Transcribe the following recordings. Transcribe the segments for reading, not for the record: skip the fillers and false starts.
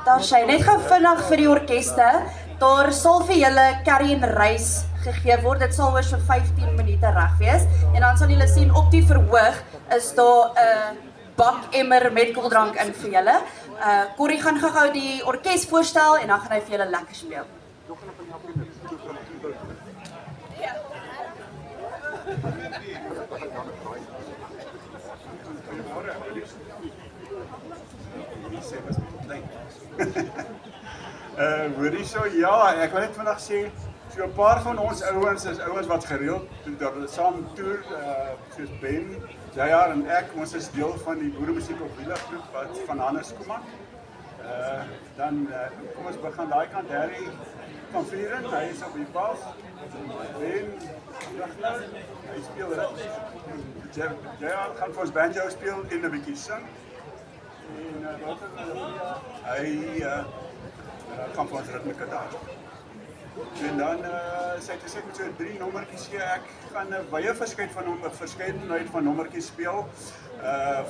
Daar sy net gou vinnig vir die orkeste. Daar sal vir julle curry en rys gegee word. Dit sal oor so 15 minute reg wees. En dan sal julle sien op die verhoog is daar 'n bakemmer met koeldrank in vir julle. Corrie gaan gou die orkes voorstel en dan gaan hy vir julle lekker speel. Hoorie so, ja, ek wil net vandag sê, so 'n paar van ons ouens is ouens wat gereeld saam toer, soos Ben, J.R. en ek, ons is deel van die boeremusiek op wiele groep wat van Hannes kom aan. Kom ons begin daai kant, Harry van Vieren, hy is op die bas. Ben, hy speel ritme. J.R. gaan vir ons banjo speel en 'n bietjie sing. En hy kan vir ons ritme gitaar. En dan sê ek met so 3 nommertjies hier, ek gaan 'n wye verskeidenheid van nommertjies speel.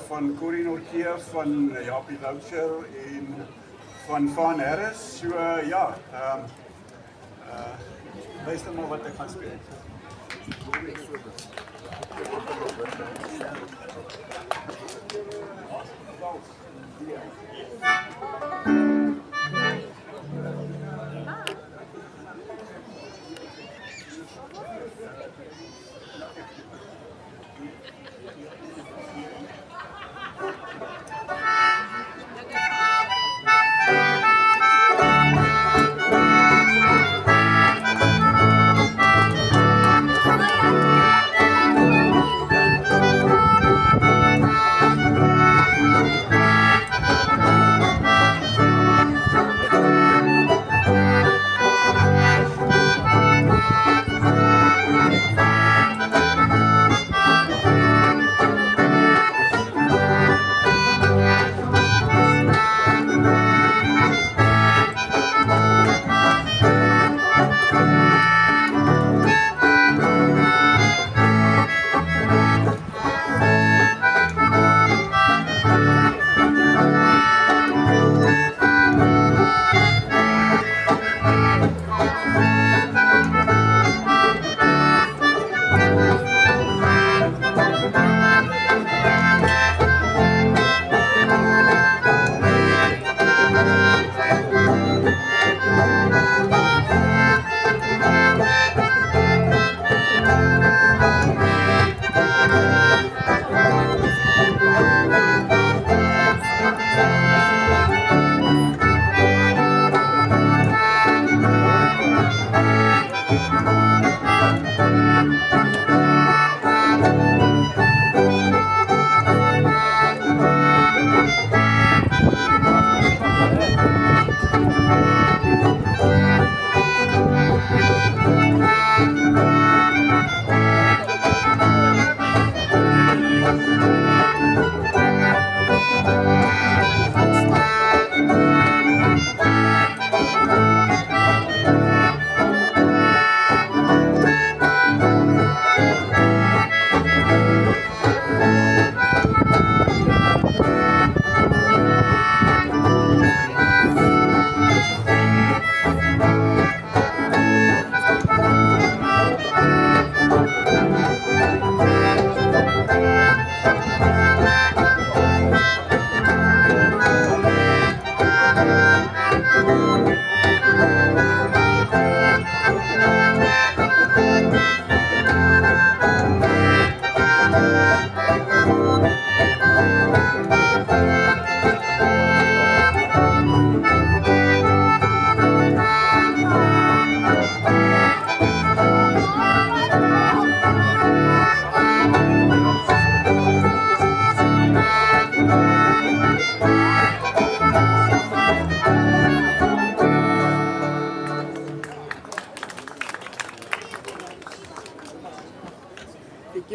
Van Corrie Nortje, van Japie Loucher en van Van Harris. So ja, luister maar wat ek gaan speel.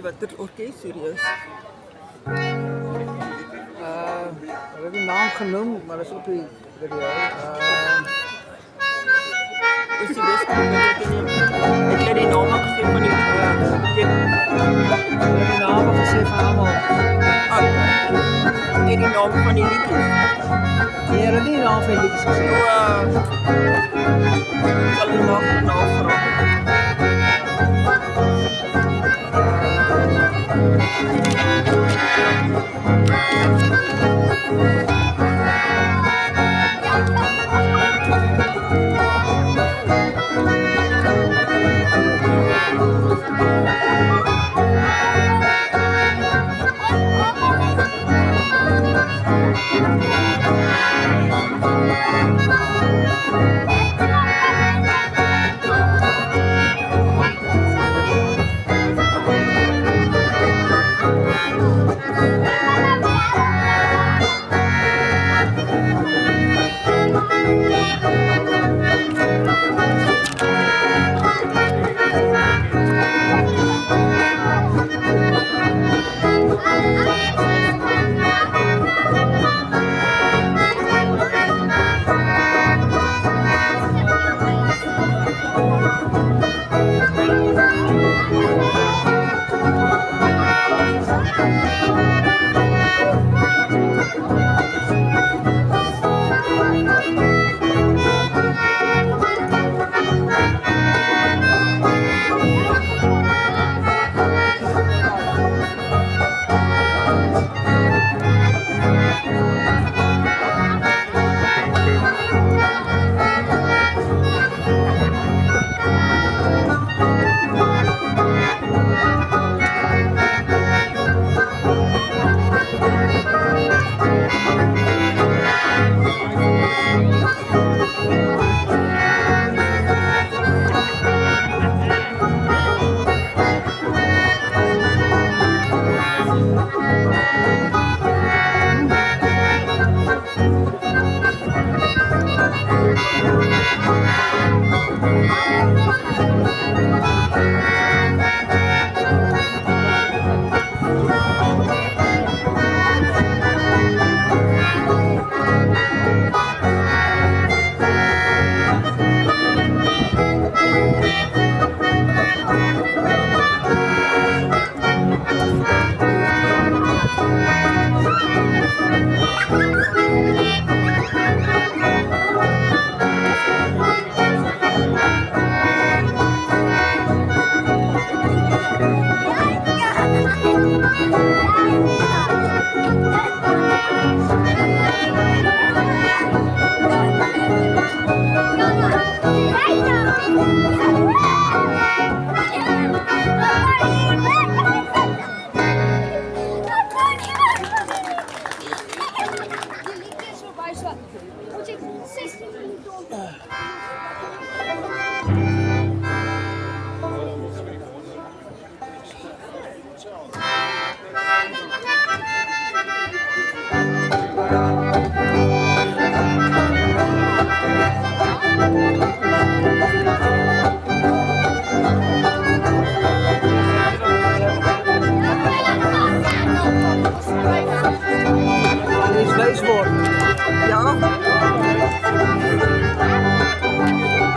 wat dit orkes hier is. Ik heb die naam genoemd, maar dat is op die video. Is die best ik heb die naam gezien van die namen gezien van allemaal. Net die naam van die liedjies. Jy het nie naam van liedjies gesê. Sal hulle nog navra.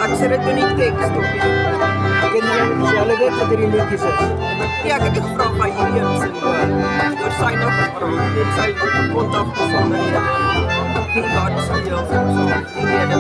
Ek sit dit in die teks op die. Hulle weet wat hierdie liedjies is. Ja, ek het gevra van hierdie een sin oor sy nog gevra en sy kontak besonderhede. Wie wat speel so die rede.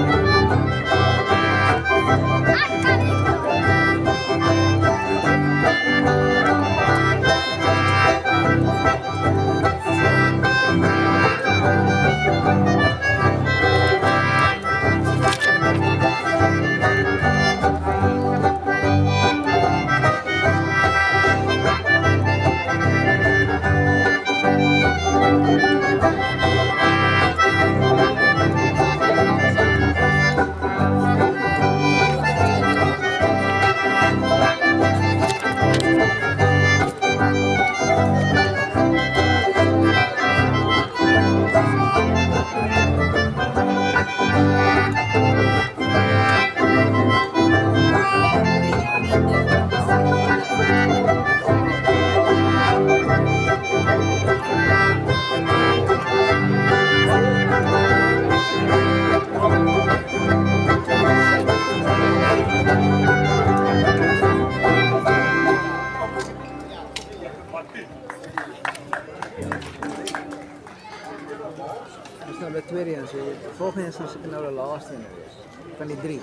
tweede een. So die volgende een sal seker nou die laaste een wees. Van die 3.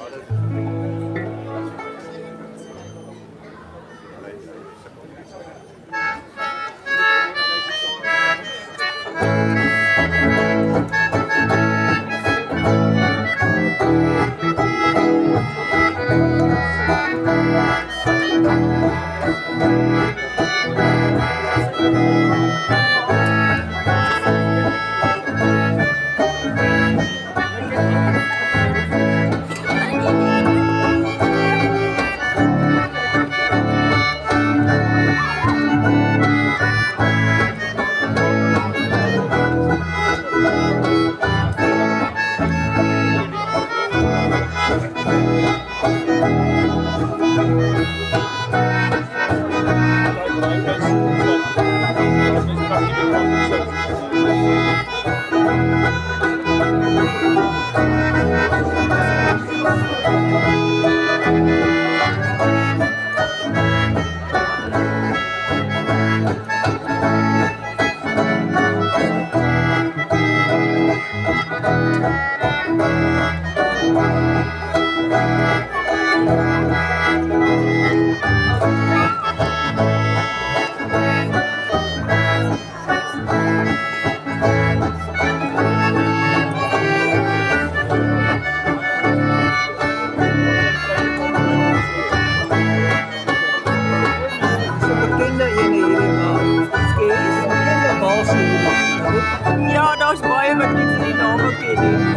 Ja, daar's baie wat nie die name ken nie.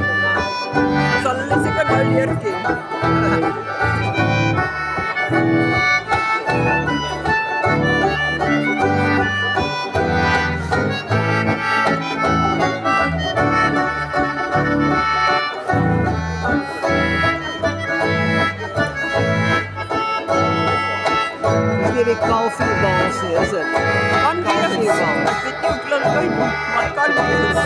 Sal hulle seker nou leer ken. Die kalfierbals is dit. Kan wees. Dit klink uit, maar kan wees.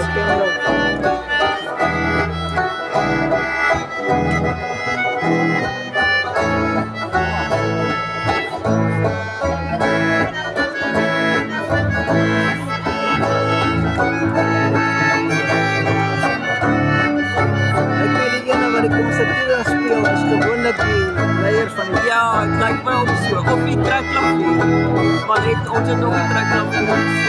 Ek weet die ene wat die konservatiewe speel is gewoonlik die leier van die Ja, het lyk my ook so. Of die trekklavier. Maar het ons het nog 'n trekklavier.